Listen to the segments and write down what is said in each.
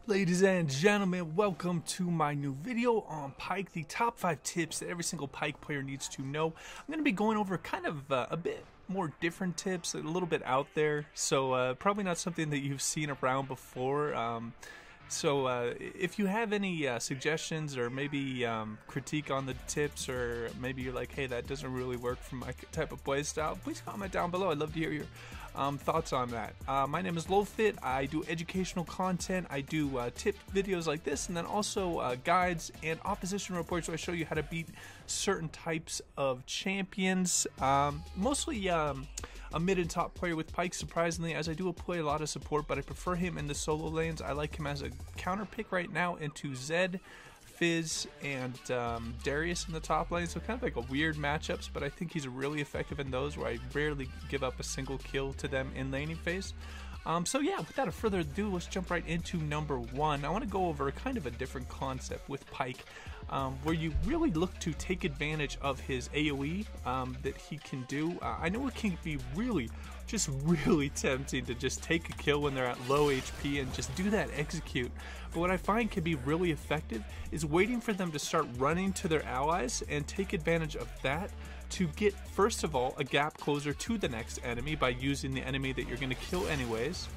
Ladies and gentlemen, welcome to my new video on Pyke, the top 5 tips that every single Pyke player needs to know. I'm going to be going over kind of a bit more different tips, a little bit out there, so probably not something that you've seen around before. If you have any suggestions or maybe critique on the tips, or maybe you're like, hey, that doesn't really work for my type of play style, please comment down below. I'd love to hear your thoughts on that. My name is LowFit. I do educational content. I do tip videos like this, and then also guides and opposition reports where I show you how to beat certain types of champions. Mostly a mid and top player with Pyke, surprisingly, as I do play a lot of support, but I prefer him in the solo lanes. I like him as a counter pick right now into Zed, Fizz, and Darius in the top lane, so kind of like a weird matchups, but I think he's really effective in those, where I rarely give up a single kill to them in laning phase. So yeah, without further ado, let's jump right into number 1. I want to go over kind of a different concept with Pyke, where you really look to take advantage of his AoE that he can do. I know it can be really tempting to just take a kill when they're at low HP and just do that execute, but what I find can be really effective is waiting for them to start running to their allies and take advantage of that to get, first of all, a gap closer to the next enemy by using the enemy that you're going to kill anyways.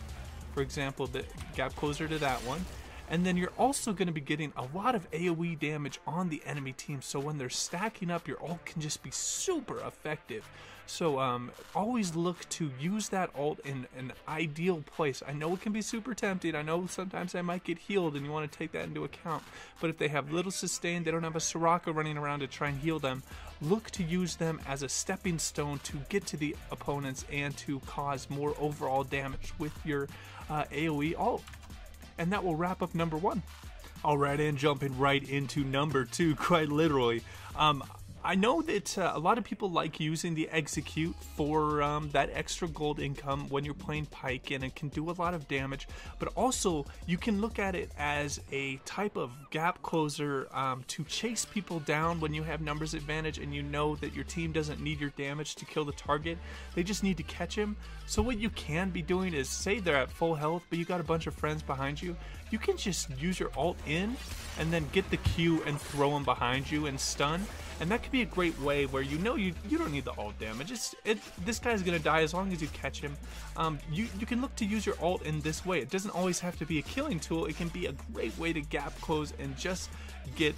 For example, the gap closer to that one. And then you're also going to be getting a lot of AoE damage on the enemy team, so when they're stacking up, your ult can just be super effective. So always look to use that ult in an ideal place. I know it can be super tempting. I know sometimes I might get healed and you want to take that into account. But if they have little sustain, they don't have a Soraka running around to try and heal them, look to use them as a stepping stone to get to the opponents and to cause more overall damage with your AoE ult. And that will wrap up number 1. Alright, and jumping right into number 2, quite literally. I know that a lot of people like using the execute for that extra gold income when you're playing Pyke, and it can do a lot of damage, but also you can look at it as a type of gap closer to chase people down when you have numbers advantage and you know that your team doesn't need your damage to kill the target, they just need to catch him. So what you can be doing is, say they're at full health but you got a bunch of friends behind you, you can just use your ult in and then get the Q and throw them behind you and stun. And that could be a great way where you know you don't need the ult damage. This guy's going to die as long as you catch him. You can look to use your ult in this way. It doesn't always have to be a killing tool. It can be a great way to gap close and just get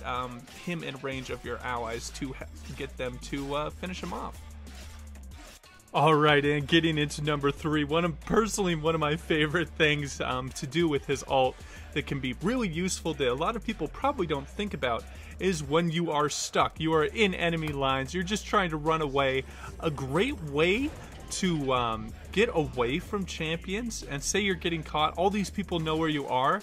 him in range of your allies to get them to finish him off. Alright, and getting into number 3, personally one of my favorite things to do with his ult that can be really useful that a lot of people probably don't think about is when you are stuck. You are in enemy lines, you're just trying to run away. A great way to get away from champions, and say you're getting caught, all these people know where you are,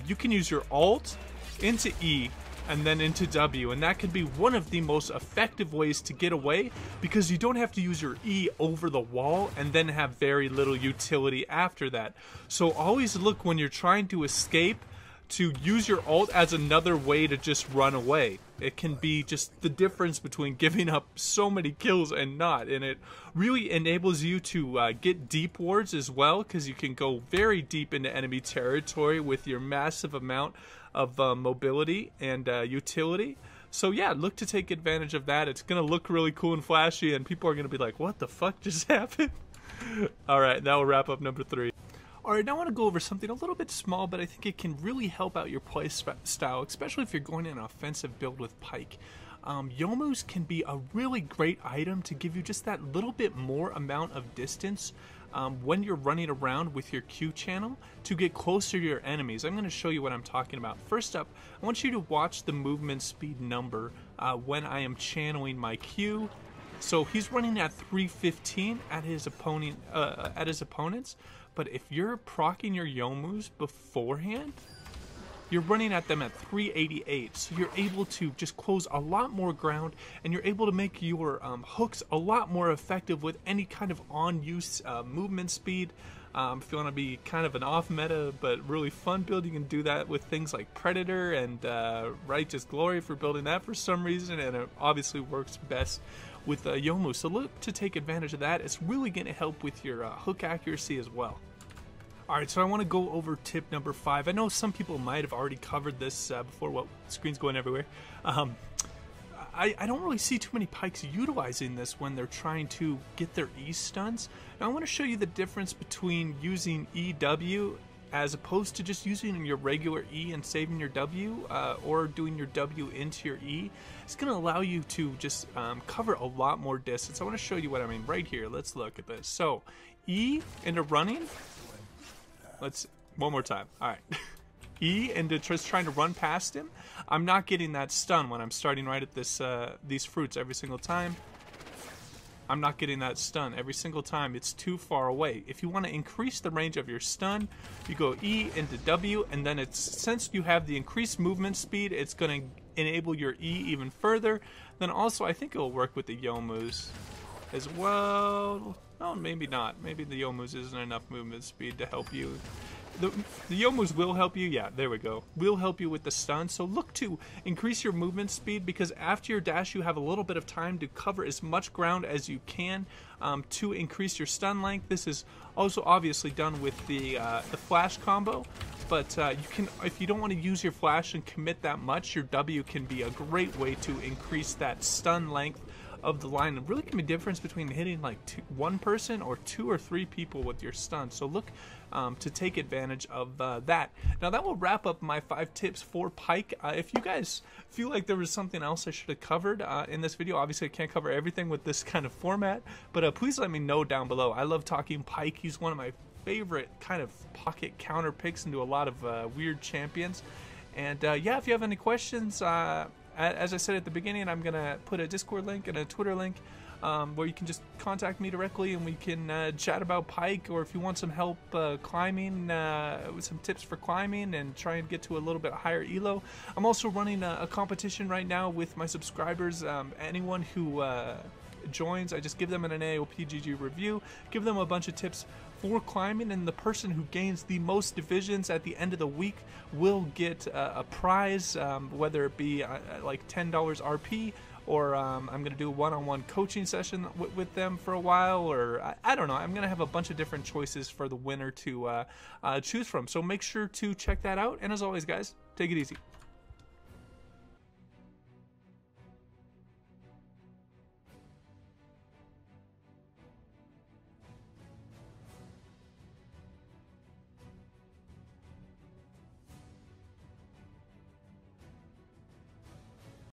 you can use your ult into E and then into W, and that could be one of the most effective ways to get away, because you don't have to use your E over the wall and then have very little utility after that. So always look, when you're trying to escape, to use your ult as another way to just run away. It can be just the difference between giving up so many kills and not, and it really enables you to get deep wards as well, because you can go very deep into enemy territory with your massive amount of mobility and utility. So yeah, look to take advantage of that. It's gonna look really cool and flashy, and people are gonna be like, what the fuck just happened? Alright, that will wrap up number 3. Alright, now I want to go over something a little bit small, but I think it can really help out your play style, especially if you're going in an offensive build with Pyke. Youmuu's can be a really great item to give you just that little bit more amount of distance when you're running around with your Q channel to get closer to your enemies. I'm going to show you what I'm talking about. First up, I want you to watch the movement speed number when I am channeling my Q. So he's running at 315 at his opponents, but if you're proccing your Youmuu's beforehand, you're running at them at 388, so you're able to just close a lot more ground, and you're able to make your hooks a lot more effective with any kind of on-use movement speed. If you want to be kind of an off-meta but really fun build, you can do that with things like Predator and Righteous Glory for building that for some reason, and it obviously works best with Youmuu's. So look to take advantage of that. It's really going to help with your hook accuracy as well. All right, so I want to go over tip number 5. I know some people might have already covered this before. Well, the screen's going everywhere. I don't really see too many Pikes utilizing this when they're trying to get their E stuns. Now I want to show you the difference between using EW as opposed to just using your regular E and saving your W, or doing your W into your E. It's going to allow you to just cover a lot more distance. I want to show you what I mean right here. Let's look at this. So E into running. Let's one more time. All right. E into just trying to run past him. I'm not getting that stun when I'm starting right at this these fruits every single time. I'm not getting that stun every single time. It's too far away. If you want to increase the range of your stun, you go E into W, and then it's, since you have the increased movement speed, it's going to enable your E even further. Then also, I think it will work with the Youmuu's as well. Oh, maybe not. Maybe the Youmuu's isn't enough movement speed to help you. The Youmuu's will help you. Yeah, there we go. Will help you with the stun. So look to increase your movement speed, because after your dash, you have a little bit of time to cover as much ground as you can to increase your stun length. This is also obviously done with the flash combo. But you can, if you don't want to use your flash and commit that much, your W can be a great way to increase that stun length of the line. It really can be a difference between hitting like one person or 2 or 3 people with your stun. So look to take advantage of that. Now that will wrap up my 5 tips for Pyke. If you guys feel like there was something else I should have covered in this video, obviously I can't cover everything with this kind of format, but please let me know down below. I love talking Pyke. He's one of my favorite kind of pocket counter picks into a lot of weird champions. And yeah, if you have any questions, as I said at the beginning, I'm going to put a Discord link and a Twitter link where you can just contact me directly and we can chat about Pyke, or if you want some help climbing, with some tips for climbing and try and get to a little bit higher elo. I'm also running a competition right now with my subscribers. Anyone who joins, I just give them an AOPGG review, give them a bunch of tips for climbing, and the person who gains the most divisions at the end of the week will get a prize, whether it be like $10 RP, or I'm going to do a one-on-one coaching session with them for a while, or I don't know. I'm going to have a bunch of different choices for the winner to choose from. So make sure to check that out, and as always, guys, take it easy.